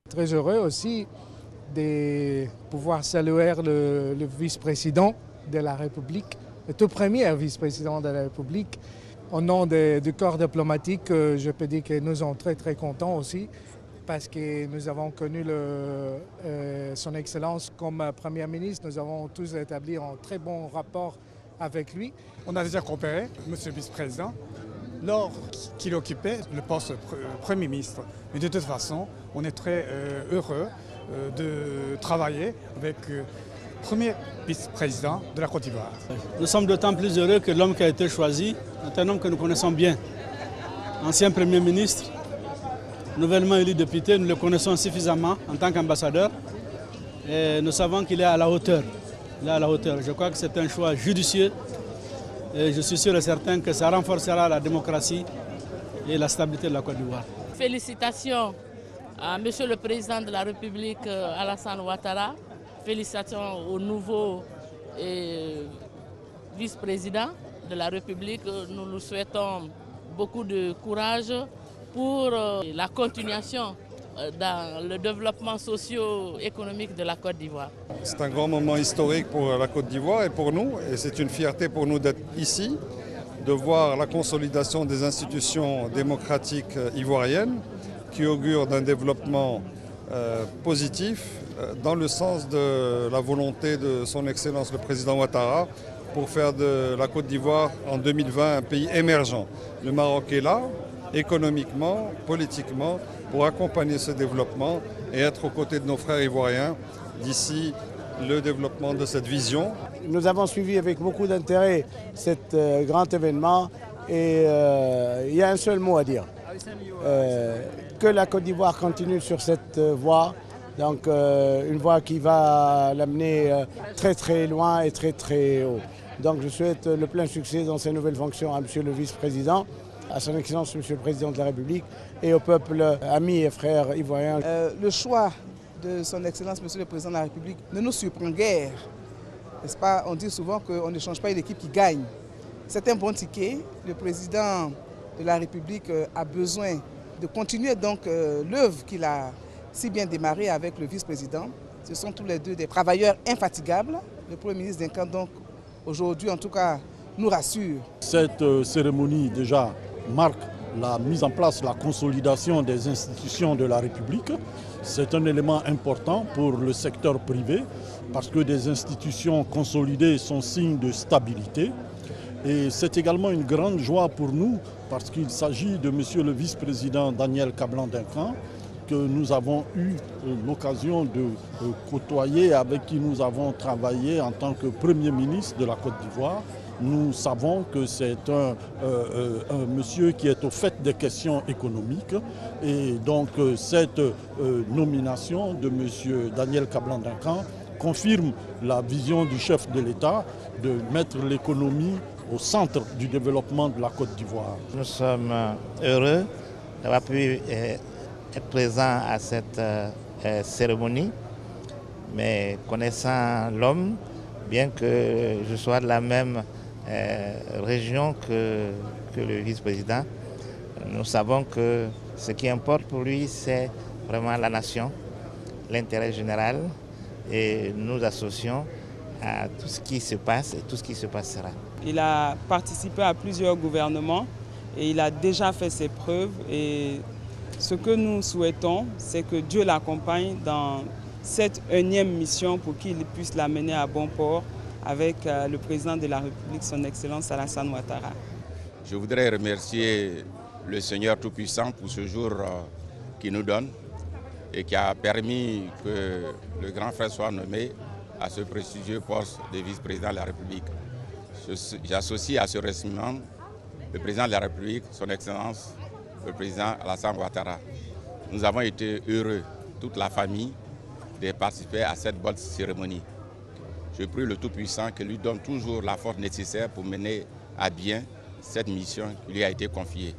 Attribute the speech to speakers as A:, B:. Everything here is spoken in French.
A: Très heureux aussi de pouvoir saluer le vice-président de la République, le tout premier vice-président de la République. Au nom du corps diplomatique, je peux dire que nous sommes très très contents aussi parce que nous avons connu son Excellence comme Premier ministre. Nous avons tous établi un très bon rapport avec lui.
B: On a déjà coopéré, Monsieur le vice-président, lors qu'il occupait le poste de Premier ministre. Mais de toute façon, on est très heureux de travailler avec le premier vice-président de la Côte d'Ivoire.
C: Nous sommes d'autant plus heureux que l'homme qui a été choisi est un homme que nous connaissons bien. Ancien Premier ministre, nouvellement élu député, nous le connaissons suffisamment en tant qu'ambassadeur. Et nous savons qu'il est à la hauteur. Il est à la hauteur. Je crois que c'est un choix judicieux. Et je suis sûr et certain que ça renforcera la démocratie et la stabilité de la Côte d'Ivoire.
D: Félicitations à Monsieur le Président de la République, Alassane Ouattara. Félicitations au nouveau vice-président de la République. Nous lui souhaitons beaucoup de courage pour la continuation dans le développement socio-économique de la Côte d'Ivoire.
E: C'est un grand moment historique pour la Côte d'Ivoire et pour nous, et c'est une fierté pour nous d'être ici, de voir la consolidation des institutions démocratiques ivoiriennes qui augure d'un développement positif dans le sens de la volonté de son Excellence le Président Ouattara pour faire de la Côte d'Ivoire en 2020 un pays émergent. Le Maroc est là, économiquement, politiquement, pour accompagner ce développement et être aux côtés de nos frères ivoiriens d'ici le développement de cette vision.
F: Nous avons suivi avec beaucoup d'intérêt cet grand événement et il y a un seul mot à dire. Que la Côte d'Ivoire continue sur cette voie, donc une voie qui va l'amener très très loin et très très haut. Donc je souhaite le plein succès dans ses nouvelles fonctions à Monsieur le Vice-président, à son Excellence Monsieur le Président de la République et au peuple ami et frère ivoirien.
G: Le choix de son Excellence Monsieur le Président de la République ne nous surprend guère. N'est-ce pas? On dit souvent qu'on ne change pas une équipe qui gagne. C'est un bon ticket. Le Président de la République a besoin de continuer donc l'œuvre qu'il a si bien démarrée avec le vice-président. Ce sont tous les deux des travailleurs infatigables. Le Premier ministre d'Incan, donc, aujourd'hui, en tout cas, nous rassure.
H: Cette cérémonie, déjà, marque la mise en place, la consolidation des institutions de la République. C'est un élément important pour le secteur privé parce que des institutions consolidées sont signe de stabilité. Et c'est également une grande joie pour nous parce qu'il s'agit de Monsieur le vice-président Daniel Kablan-Duncan que nous avons eu l'occasion de côtoyer, avec qui nous avons travaillé en tant que Premier ministre de la Côte d'Ivoire. Nous savons que c'est un monsieur qui est au fait des questions économiques et donc cette nomination de monsieur Daniel Kablan-Duncan confirme la vision du chef de l'État de mettre l'économie au centre du développement de la Côte d'Ivoire.
I: Nous sommes heureux d'avoir pu être présents à cette cérémonie, mais connaissant l'homme, bien que je sois de la même région que le vice-président, nous savons que ce qui importe pour lui, c'est vraiment la nation, l'intérêt général, et nous associons à tout ce qui se passe et tout ce qui se passera.
J: Il a participé à plusieurs gouvernements et il a déjà fait ses preuves. Et ce que nous souhaitons, c'est que Dieu l'accompagne dans cette énième mission pour qu'il puisse la mener à bon port avec le président de la République, son Excellence Alassane Ouattara.
K: Je voudrais remercier le Seigneur Tout-Puissant pour ce jour qu'il nous donne et qui a permis que le grand frère soit nommé à ce prestigieux poste de vice-président de la République. J'associe à ce remerciement le président de la République, son Excellence, le président Alassane Ouattara. Nous avons été heureux, toute la famille, de participer à cette bonne cérémonie. Je prie le Tout-Puissant qu'il lui donne toujours la force nécessaire pour mener à bien cette mission qui lui a été confiée.